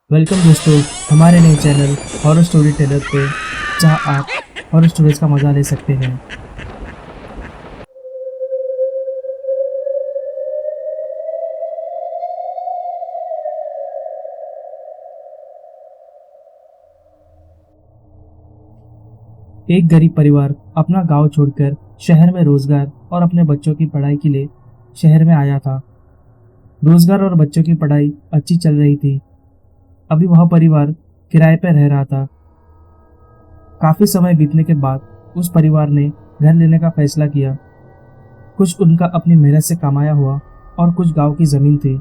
Welcome दोस्तों हमारे नए चैनल हॉरर स्टोरी टेलर पे, जहां आप हॉरर स्टोरीज का मजा ले सकते हैं। एक गरीब परिवार अपना गांव छोड़कर शहर में रोजगार और अपने बच्चों की पढ़ाई के लिए शहर में आया था। रोजगार और बच्चों की पढ़ाई अच्छी चल रही थी। अभी वह परिवार किराए पर रह रहा था। काफी समय बीतने के बाद उस परिवार ने घर लेने का फैसला किया। कुछ उनका अपनी मेहनत से कमाया हुआ और कुछ गांव की जमीन थी।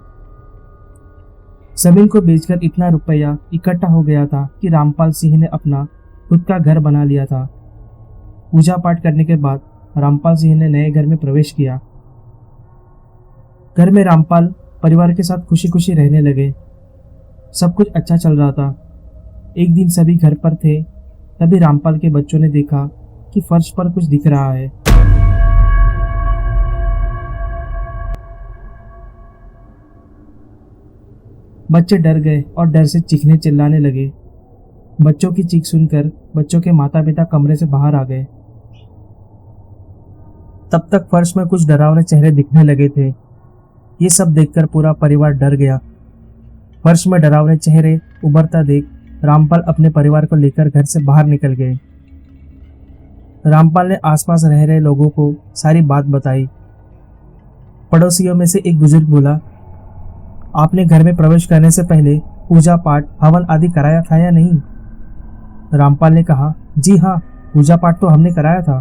जमीन को बेचकर इतना रुपया इकट्ठा हो गया था कि रामपाल सिंह ने अपना खुद का घर बना लिया था। पूजा पाठ करने के बाद रामपाल सिंह ने नए घर में प्रवेश किया। घर में रामपाल परिवार के साथ खुशी खुशी रहने लगे। सब कुछ अच्छा चल रहा था। एक दिन सभी घर पर थे, तभी रामपाल के बच्चों ने देखा कि फर्श पर कुछ दिख रहा है। बच्चे डर गए और डर से चीखने चिल्लाने लगे। बच्चों की चीख सुनकर बच्चों के माता पिता कमरे से बाहर आ गए। तब तक फर्श में कुछ डरावने चेहरे दिखने लगे थे। ये सब देखकर पूरा परिवार डर गया। फर्श में डरावने चेहरे उभरता देख रामपाल अपने परिवार को लेकर घर से बाहर निकल गए। रामपाल ने आसपास रह रहे लोगों को सारी बात बताई। पड़ोसियों में से एक बुजुर्ग बोला, आपने घर में प्रवेश करने से पहले पूजा पाठ हवन आदि कराया था या नहीं? रामपाल ने कहा, जी हाँ, पूजा पाठ तो हमने कराया था।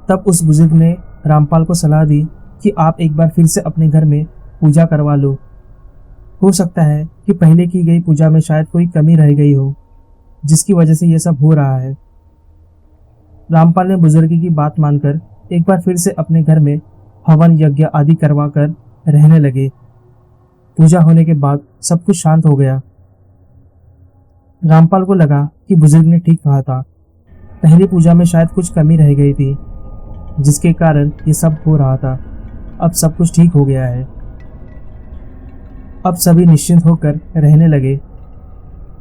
तब उस बुजुर्ग ने रामपाल को सलाह दी कि आप एक बार फिर से अपने घर में पूजा करवा लो। हो सकता है कि पहले की गई पूजा में शायद कोई कमी रह गई हो, जिसकी वजह से यह सब हो रहा है। रामपाल ने बुजुर्ग की बात मानकर एक बार फिर से अपने घर में हवन यज्ञ आदि करवा कर रहने लगे। पूजा होने के बाद सब कुछ शांत हो गया। रामपाल को लगा कि बुजुर्ग ने ठीक कहा था। पहली पूजा में शायद कुछ कमी रह गई थी, जिसके कारण ये सब हो रहा था। अब सब कुछ ठीक हो गया है। अब सभी निश्चिंत होकर रहने लगे।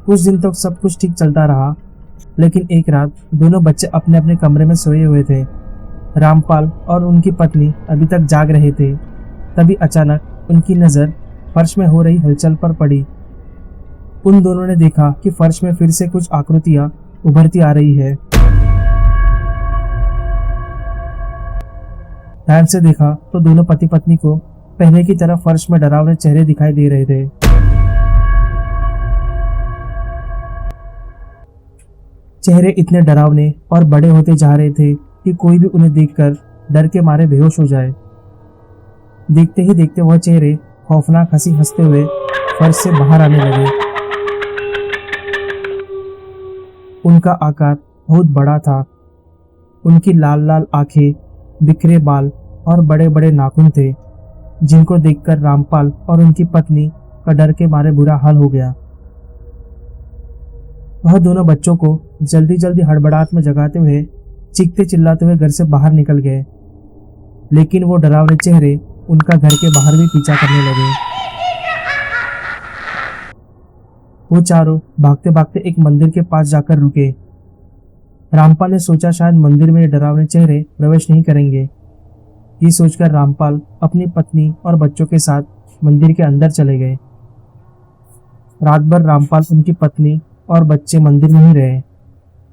कुछ दिन तक सब कुछ ठीक चलता रहा, लेकिन एक रात दोनों बच्चे अपने अपने कमरे में सोए हुए थे। रामपाल और उनकी पत्नी अभी तक जाग रहे थे। तभी अचानक उनकी नज़र फर्श में हो रही हलचल पर पड़ी। उन दोनों ने देखा कि फर्श में फिर से कुछ आकृतियां उभरती आ रही है। ध्यान से देखा तो दोनों पति पत्नी को पहले की तरह फर्श में डरावने चेहरे दिखाई दे रहे थे। चेहरे इतने डरावने और बड़े होते जा रहे थे कि कोई भी उन्हें देखकर डर के मारे बेहोश हो जाए। देखते ही देखते वह चेहरे खौफनाक हंसी हंसते हुए फर्श से बाहर आने लगे। उनका आकार बहुत बड़ा था। उनकी लाल लाल आंखें, बिखरे बाल और बड़े बड़े नाखून थे, जिनको देखकर रामपाल और उनकी पत्नी का डर के मारे बुरा हाल हो गया। वह दोनों बच्चों को जल्दी जल्दी हड़बड़ाहट में जगाते हुए चीखते चिल्लाते हुए घर से बाहर निकल गए, लेकिन वो डरावने चेहरे उनका घर के बाहर भी पीछा करने लगे। वो चारों भागते भागते एक मंदिर के पास जाकर रुके। रामपाल ने सोचा शायद मंदिर में ये डरावने चेहरे प्रवेश नहीं करेंगे। ये सोचकर रामपाल अपनी पत्नी और बच्चों के साथ मंदिर के अंदर चले गए। रात भर रामपाल, उनकी पत्नी और बच्चे मंदिर में ही रहे,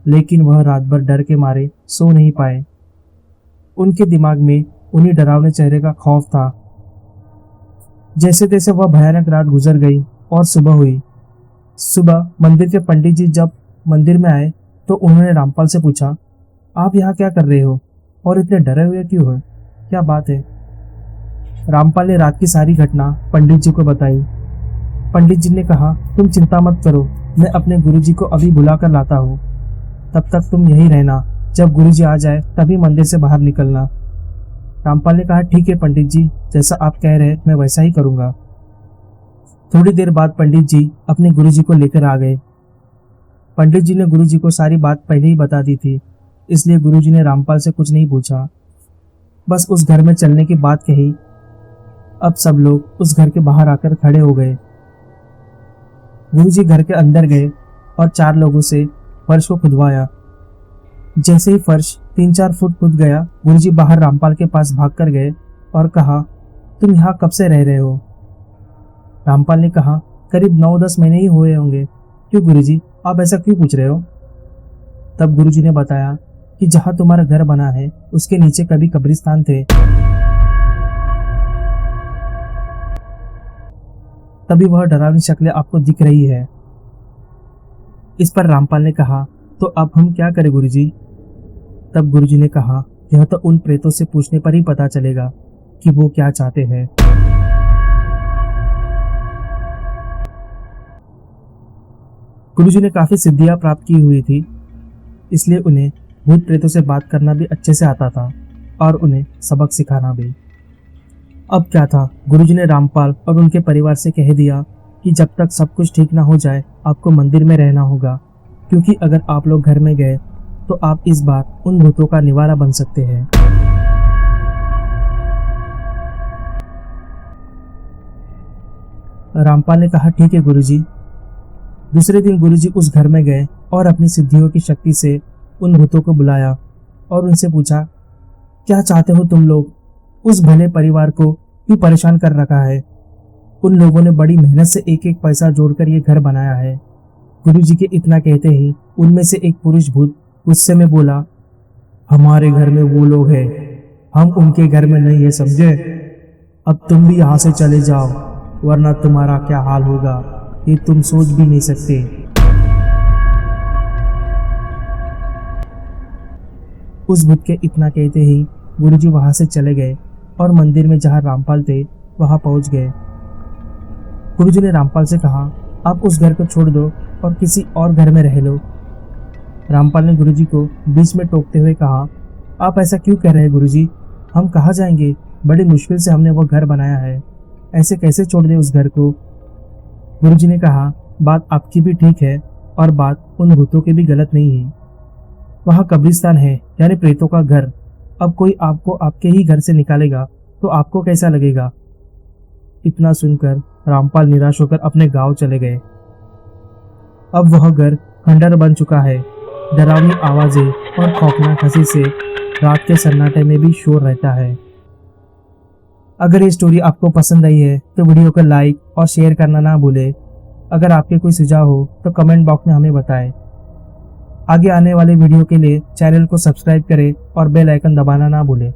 लेकिन वह रात भर डर के मारे सो नहीं पाए। उनके दिमाग में उन्हीं डरावने चेहरे का खौफ था। जैसे तैसे वह भयानक रात गुजर गई और सुबह हुई। सुबह मंदिर के पंडित जी जब मंदिर में आए तो उन्होंने रामपाल से पूछा, आप यहाँ क्या कर रहे हो और इतने डरे हुए क्यों हो? क्या बात है? रामपाल ने रात की सारी घटना पंडित जी को बताई। पंडित जी ने कहा, तुम चिंता मत करो, मैं अपने गुरुजी को अभी बुला कर लाता हूँ। तब तक तुम यहीं रहना, जब गुरुजी आ जाए तभी मंदिर से बाहर निकलना। रामपाल ने कहा, ठीक है पंडित जी, जैसा आप कह रहे हैं मैं वैसा ही करूंगा। थोड़ी देर बाद पंडित जी अपने गुरुजी को लेकर आ गए। पंडित जी ने गुरुजी को सारी बात पहले ही बता दी थी, इसलिए गुरुजी ने रामपाल से कुछ नहीं पूछा, बस उस घर में चलने की बात कही। अब सब लोग उस घर के बाहर आकर खड़े हो गए। गुरुजी घर के अंदर गए और 4 लोगों से फर्श को खुदवाया। जैसे ही फर्श 3-4 फुट खुद गया, गुरुजी बाहर रामपाल के पास भाग कर गए और कहा, तुम यहाँ कब से रह रहे हो? रामपाल ने कहा, करीब 9-10 महीने ही हुए होंगे। क्यों गुरुजी, आप ऐसा क्यों पूछ रहे हो? तब गुरुजी ने बताया कि जहां तुम्हारा घर बना है उसके नीचे कभी कब्रिस्तान थे। तभी वह डरावनी शक्लें आपको दिख रही है। इस पर रामपाल ने कहा, तो अब हम क्या करें गुरुजी? तब गुरुजी ने कहा, यह तो उन प्रेतों से पूछने पर ही पता चलेगा कि वो क्या चाहते हैं। गुरुजी ने काफी सिद्धियां प्राप्त की हुई थी, इसलिए उन्हें भूत प्रेतों से बात करना भी अच्छे से आता था और उन्हें सबक सिखाना भी। अब क्या था, गुरुजी ने रामपाल और उनके परिवार से कह दिया कि जब तक सब कुछ ठीक ना हो जाए आपको मंदिर में रहना होगा, क्योंकि अगर आप लोग घर में गए तो आप इस बार उन भूतों का निवारा बन सकते हैं। रामपाल ने कहा, ठीक है गुरुजी। दूसरे दिन गुरुजी उस घर में गए और अपनी सिद्धियों की शक्ति से उन भूतों को बुलाया और उनसे पूछा, क्या चाहते हो तुम लोग? उस भले परिवार को क्यों परेशान कर रखा है? उन लोगों ने बड़ी मेहनत से एक एक पैसा जोड़कर ये घर बनाया है। गुरुजी के इतना कहते ही उनमें से एक पुरुष भूत गुस्से में बोला, हमारे घर में वो लोग हैं, हम उनके घर में नहीं है, समझे? अब तुम भी यहाँ से चले जाओ, वरना तुम्हारा क्या हाल होगा ये तुम सोच भी नहीं सकते। उस भूत के इतना कहते ही गुरुजी वहां से चले गए और मंदिर में जहां रामपाल थे वहां पहुंच गए। गुरुजी ने रामपाल से कहा, आप उस घर को छोड़ दो और किसी और घर में रह लो। रामपाल ने गुरुजी को बीच में टोकते हुए कहा, आप ऐसा क्यों कह रहे हैं गुरुजी? हम कहाँ जाएंगे? बड़ी मुश्किल से हमने वो घर बनाया है, ऐसे कैसे छोड़ दे उस घर को? गुरुजी ने कहा, बात आपकी भी ठीक है और बात उन भूतों की भी गलत नहीं है। वहां कब्रिस्तान है, यानी प्रेतों का घर। अब कोई आपको आपके ही घर से निकालेगा तो आपको कैसा लगेगा? इतना सुनकर रामपाल निराश होकर अपने गांव चले गए। अब वह घर खंडर बन चुका है। डरावनी आवाजें और खौफनाक हंसी से रात के सन्नाटे में भी शोर रहता है। अगर ये स्टोरी आपको पसंद आई है तो वीडियो को लाइक और शेयर करना ना भूले। अगर आपके कोई सुझाव हो तो कमेंट बॉक्स में हमें बताएं। आगे आने वाले वीडियो के लिए चैनल को सब्सक्राइब करें और बेल आइकन दबाना ना भूलें।